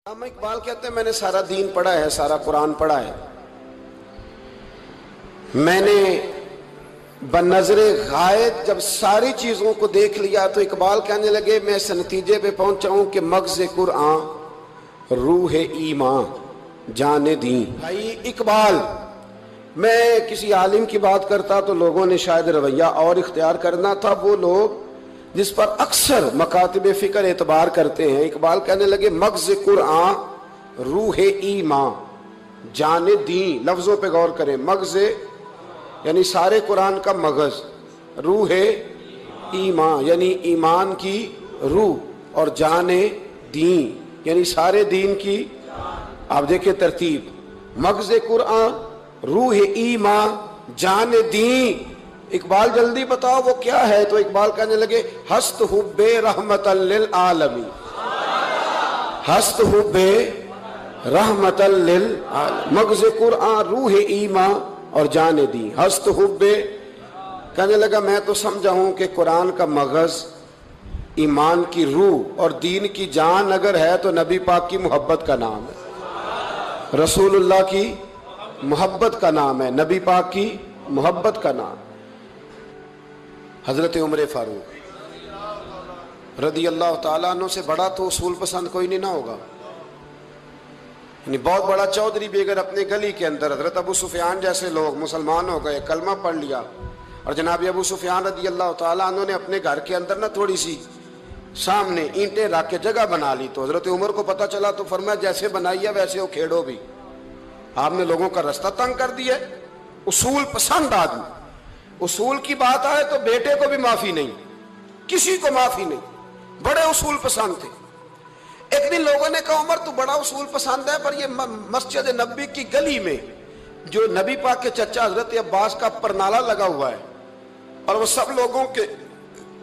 علامہ اقبال کہتے ہیں میں نے سارا دین پڑھا ہے، سارا قرآن پڑھا ہے، میں نے بنظر غائب جب ساری چیزوں کو دیکھ لیا تو اقبال کہنے لگے میں اس نتیجے پہ پہنچا ہوں کہ مغز قرآن روح ایمان جان دین۔ بھائی اقبال، میں کسی عالم کی بات کرتا تو لوگوں نے شاید رویہ اور اختیار کرنا تھا، وہ لوگ جس پر اکثر مکاتب فکر اعتبار کرتے ہیں۔ اقبال کہنے لگے مغز قرآن روح ایمان جان دین۔ لفظوں پہ غور کریں، مغز یعنی سارے قرآن کا مغز، روح ایمان یعنی ایمان کی روح، اور جان دین یعنی سارے دین کی۔ آپ دیکھیں ترتیب، مغز قرآن روح ایمان جان دین۔ اقبال جلدی بتاؤ وہ کیا ہے؟ تو اقبال کہنے لگے ہست حب رحمت للعالمین، ہست حب رحمت للعالمین، مغز قرآن روح ایمان اور جان دین، ہست حب۔ کہنے لگا میں تو سمجھا ہوں کہ قرآن کا مغز ایمان کی روح اور دین کی جان اگر ہے تو نبی پاک کی محبت کا نام ہے، رسول اللہ کی محبت کا نام ہے، نبی پاک کی محبت کا نام۔ حضرت عمر فاروق رضی اللہ تعالیٰ عنہ سے بڑا تو اصول پسند کوئی نہیں نہ ہوگا، یعنی بہت بڑا چودھری بھی اگر اپنے گلی کے اندر، حضرت ابو سفیان جیسے لوگ مسلمان ہو گئے، کلمہ پڑھ لیا، اور جناب ابو سفیان رضی اللہ تعالیٰ عنہ نے اپنے گھر کے اندر نہ تھوڑی سی سامنے اینٹیں رکھ کے جگہ بنا لی، تو حضرت عمر کو پتہ چلا تو فرمایا جیسے بنائی ہے ویسے وہ کھیڑو بھی، آپ نے لوگوں کا رستہ تنگ کر دیا۔ اصول پسند آدمی، اصول کی بات آئے تو بیٹے کو بھی معافی نہیں، کسی کو معافی نہیں، بڑے اصول پسند تھے۔ ایک دن لوگوں نے کہا عمر تو بڑا اصول پسند ہے، پر یہ مسجد نبی کی گلی میں جو نبی پاک کے چچا حضرت عباس کا پرنالہ لگا ہوا ہے اور وہ سب لوگوں کے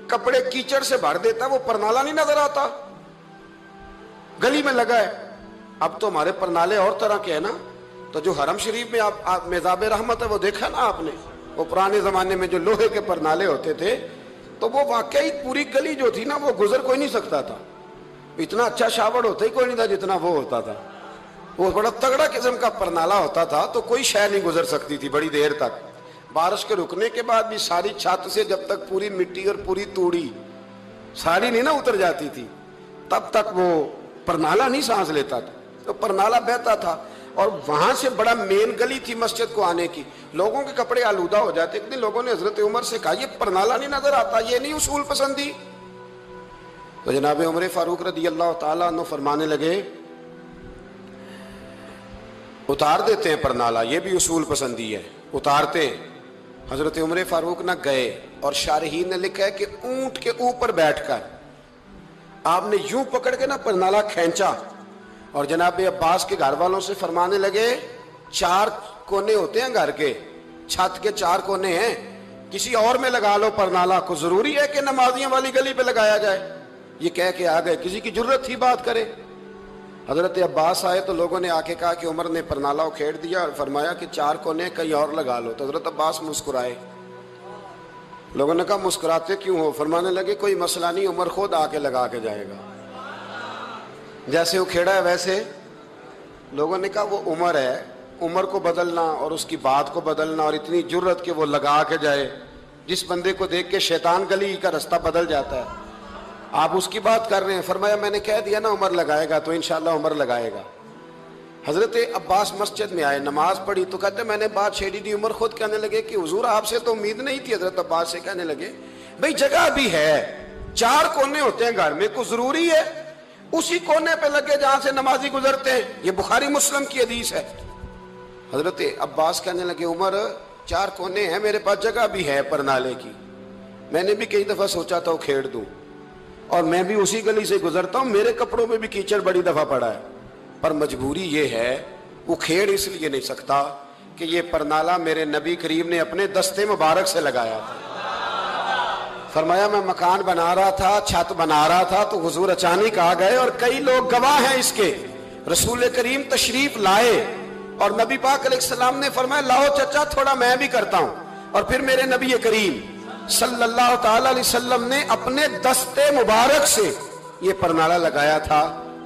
کپڑے کیچڑ سے بھر دیتا ہے، وہ پرنالہ نہیں نظر آتا؟ گلی میں لگا ہے۔ اب تو ہمارے پرنالے اور طرح کے ہیں نا، تو جو حرم شریف میں آپ میزاب رحمت ہے وہ دیکھا نا آپ نے، وہ پرانے زمانے میں جو لوہے کے پرنالے ہوتے تھے، تو وہ واقعی پوری گلی جو تھی نا وہ گزر کوئی نہیں سکتا تھا، اتنا اچھا شاور ہوتا ہی کوئی نہیں تھا جتنا وہ ہوتا تھا، وہ بڑا تگڑا قسم کا پرنالہ ہوتا تھا، تو کوئی شے نہیں گزر سکتی تھی بڑی دیر تک۔ بارش کے رکنے کے بعد بھی ساری چھت سے جب تک پوری مٹی اور پوری توڑی ساری نہیں نا اتر جاتی تھی تب تک وہ پرنالہ نہیں سانس لیتا تھا، تو پرنالہ بہتا تھا، اور وہاں سے بڑا مین گلی تھی مسجد کو آنے کی، لوگوں کے کپڑے آلودہ ہو جاتے۔ ایک دن لوگوں نے حضرت عمر سے کہا یہ پرنالہ نہیں نظر آتا، یہ نہیں اصول پسندی؟ تو جناب عمر فاروق رضی اللہ تعالیٰ عنہ فرمانے لگے اتار دیتے ہیں پرنالہ، یہ بھی اصول پسندی ہے، اتارتے ہیں۔ حضرت عمر فاروق نہ گئے، اور شارحین نے لکھا ہے کہ اونٹ کے اوپر بیٹھ کر آپ نے یوں پکڑ کے نا پرنالہ کھینچا، اور جناب عباس کے گھر والوں سے فرمانے لگے 4 کونے ہوتے ہیں گھر کے، چھت کے 4 کونے ہیں، کسی اور میں لگا لو پرنالہ کو، ضروری ہے کہ نمازیاں والی گلی پہ لگایا جائے؟ یہ کہہ کے آ گئے، کسی کی جرت تھی بات کرے؟ حضرت عباس آئے تو لوگوں نے آ کے کہا کہ عمر نے پرنالہ کھیڑ دیا اور فرمایا کہ 4 کونے کہیں اور لگا لو، تو حضرت عباس مسکرائے۔ لوگوں نے کہا مسکراتے کیوں ہو؟ فرمانے لگے کوئی مسئلہ نہیں، عمر خود آ کے لگا کے جائے گا، جیسے وہ کھیڑا ہے ویسے۔ لوگوں نے کہا وہ عمر ہے، عمر کو بدلنا اور اس کی بات کو بدلنا، اور اتنی جرت کہ وہ لگا کے جائے، جس بندے کو دیکھ کے شیطان گلی کا رستہ بدل جاتا ہے، آپ اس کی بات کر رہے ہیں۔ فرمایا میں نے کہہ دیا نا عمر لگائے گا، تو انشاءاللہ عمر لگائے گا۔ حضرت عباس مسجد میں آئے، نماز پڑھی تو کہتے میں نے بات چھیڑی دی۔ عمر خود کہنے لگے کہ حضور آپ سے تو امید نہیں تھی۔ حضرت عباس سے کہنے لگے بھئی جگہ بھی ہے، 4 کونے ہوتے ہیں گھر میں، کوئی ضروری ہے اسی کونے پہ لگے جہاں سے نمازی گزرتے ہیں؟ یہ بخاری مسلم کی حدیث ہے۔ حضرت عباس کہنے لگے عمر 4 کونے ہیں، میرے پاس جگہ بھی ہے پرنالے کی، میں نے بھی کئی دفعہ سوچا تھا وہ کھیڑ دوں، اور میں بھی اسی گلی سے گزرتا ہوں، میرے کپڑوں میں بھی کیچڑ بڑی دفعہ پڑا ہے، پر مجبوری یہ ہے وہ کھیڑ اس لیے نہیں سکتا کہ یہ پرنالہ میرے نبی کریم نے اپنے دستے مبارک سے لگایا تھا۔ فرمایا میں مکان بنا رہا تھا، چھت بنا رہا تھا، تو حضور اچانک آ گئے، اور کئی لوگ گواہ ہیں اس کے، رسول کریم تشریف لائے اور نبی پاک علیہ السلام نے فرمایا لاؤ چچا تھوڑا میں بھی کرتا ہوں، اور پھر میرے نبی کریم صلی اللہ تعالی علیہ وسلم نے اپنے دستے مبارک سے یہ پرنالہ لگایا تھا،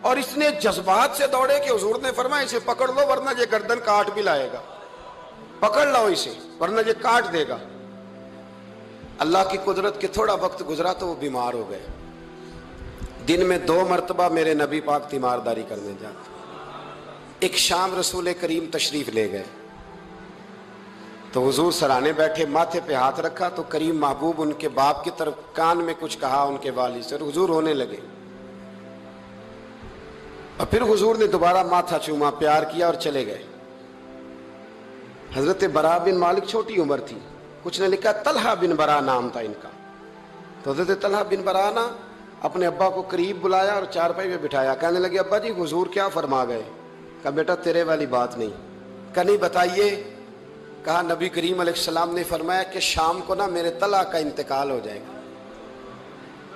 اور اس نے جذبات سے دوڑے کہ حضور نے فرمایا اسے پکڑ لو ورنہ یہ گردن کاٹ بھی لائے گا، پکڑ لو اسے ورنہ یہ کاٹ دے گا۔ اللہ کی قدرت کے تھوڑا وقت گزرا تو وہ بیمار ہو گئے۔ دن میں 2 مرتبہ میرے نبی پاک تیمارداری کرنے جاتے۔ ایک شام رسول کریم تشریف لے گئے تو حضور سرانے بیٹھے، ماتھے پہ ہاتھ رکھا تو کریم محبوب ان کے باپ کی طرف کان میں کچھ کہا ان کے والد سے، اور حضور ہونے لگے، اور پھر حضور نے دوبارہ ماتھا چوما، پیار کیا اور چلے گئے۔ حضرت برا بن مالک چھوٹی عمر تھی، کچھ نے لکھا طلحہ بن برا نام تھا ان کا، تو حضرت طلحہ بن برا نا اپنے ابا کو قریب بلایا اور چارپائی پہ بٹھایا، کہنے لگے ابا جی حضور کیا فرما گئے؟ کہا بیٹا تیرے والی بات نہیں۔ کہا نہیں بتائیے۔ کہا نبی کریم علیہ السلام نے فرمایا کہ شام کو نا میرے طلحہ کا انتقال ہو جائے گا،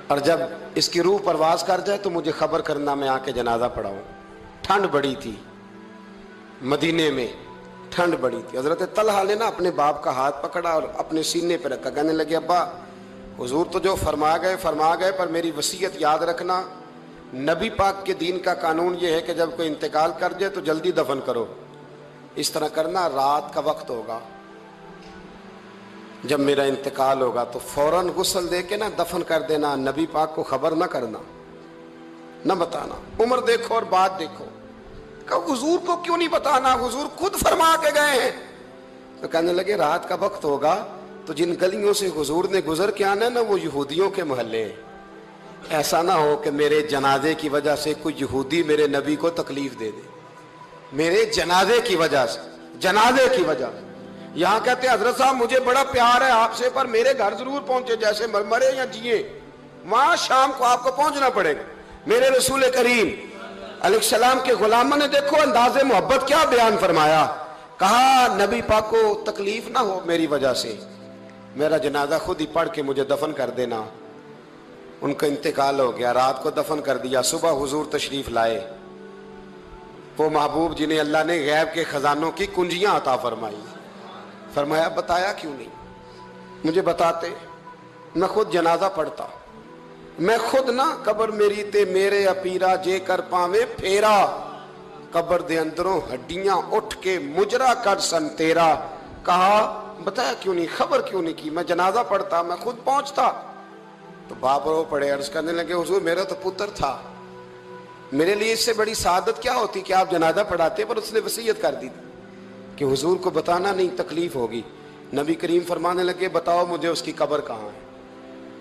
اور جب اس کی روح پرواز کر جائے تو مجھے خبر کرنا، میں آ کے جنازہ پڑھاؤں۔ ٹھنڈ بڑی تھی، مدینے میں ٹھنڈ بڑی تھی۔ حضرت طلحہ نے نا اپنے باپ کا ہاتھ پکڑا اور اپنے سینے پہ رکھا، کہنے لگے ابا حضور تو جو فرما گئے پر میری وصیت یاد رکھنا، نبی پاک کے دین کا قانون یہ ہے کہ جب کوئی انتقال کر جائے تو جلدی دفن کرو، اس طرح کرنا رات کا وقت ہوگا، جب میرا انتقال ہوگا تو فوراً غسل دے کے نا دفن کر دینا، نبی پاک کو خبر نہ کرنا، نہ بتانا۔ عمر دیکھو اور بات دیکھو، کہ حضور کو کیوں نہیں بتانا، حضور خود فرما کے گئے ہیں۔ تو کہنے لگے رات کا وقت ہوگا تو جن گلیوں سے حضور نے گزر کے آنا ہے نا وہ یہودیوں کے محلے ہیں، ایسا نہ ہو کہ میرے جنازے کی وجہ سے کوئی یہودی میرے نبی کو تکلیف دے دے، میرے جنازے کی وجہ سے، جنازے کی وجہ سے۔ یہاں کہتے ہیں حضرت صاحب مجھے بڑا پیار ہے آپ سے پر میرے گھر ضرور پہنچے، جیسے مرے یا جیے، وہاں شام کو آپ کو پہنچنا پڑے گا۔ میرے رسول کریم علیہ السلام کے غلاموں نے دیکھو انداز محبت کیا بیان فرمایا، کہا نبی پاک کو تکلیف نہ ہو میری وجہ سے، میرا جنازہ خود ہی پڑھ کے مجھے دفن کر دینا۔ ان کا انتقال ہو گیا، رات کو دفن کر دیا، صبح حضور تشریف لائے، وہ محبوب جنہیں اللہ نے غیب کے خزانوں کی کنجیاں عطا فرمائی، فرمایا بتایا کیوں نہیں، مجھے بتاتے، میں خود جنازہ پڑھتا، میں خود نہ قبر میری تے میرے اپیرا جے کر پاویں پھیرا، قبر دے اندروں ہڈیاں اٹھ کے مجرا کر سن تیرا۔ کہا بتایا کیوں نہیں، خبر کیوں نہیں کی، میں جنازہ پڑھتا، میں خود پہنچتا۔ تو باپ رو پڑے، عرض کرنے لگے حضور میرا تو پتر تھا، میرے لیے اس سے بڑی سعادت کیا ہوتی کہ آپ جنازہ پڑھاتے، پر اس نے وصیت کر دی تھی کہ حضور کو بتانا نہیں، تکلیف ہوگی۔ نبی کریم فرمانے لگے بتاؤ مجھے اس کی قبر کہاں ہے۔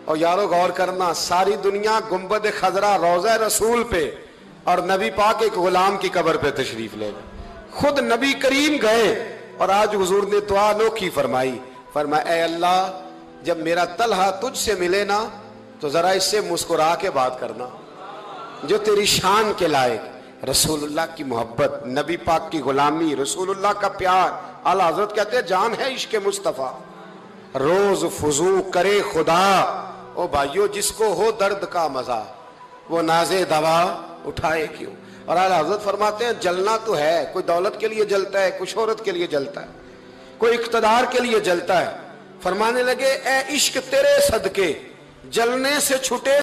اور یارو غور کرنا، ساری دنیا گنبد خضرا روضہ رسول پہ اور نبی پاک ایک غلام کی قبر پہ تشریف لے گئے، خود نبی کریم گئے، اور آج حضور نے دعا انوکھی فرمائی، فرمایا اے اللہ جب میرا طلحہ تجھ سے ملے نا تو ذرا اس سے مسکرا کے بات کرنا، جو تیری شان کے لائق، رسول اللہ کی محبت، نبی پاک کی غلامی، رسول اللہ کا پیار۔ اعلیٰ حضرت کہتے ہیں جان ہے عشق مصطفیٰ، روز فضو کرے خدا، او بھائیو جس کو ہو درد کا مزہ وہ نازے دوا اٹھائے کیوں۔ اور اعلیٰ حضرت فرماتے ہیں جلنا تو ہے، کوئی دولت کے لیے جلتا ہے، کوئی شہرت کے لیے جلتا ہے، کوئی اقتدار کے لیے جلتا ہے۔ فرمانے لگے اے عشق تیرے صدقے جلنے سے چھٹے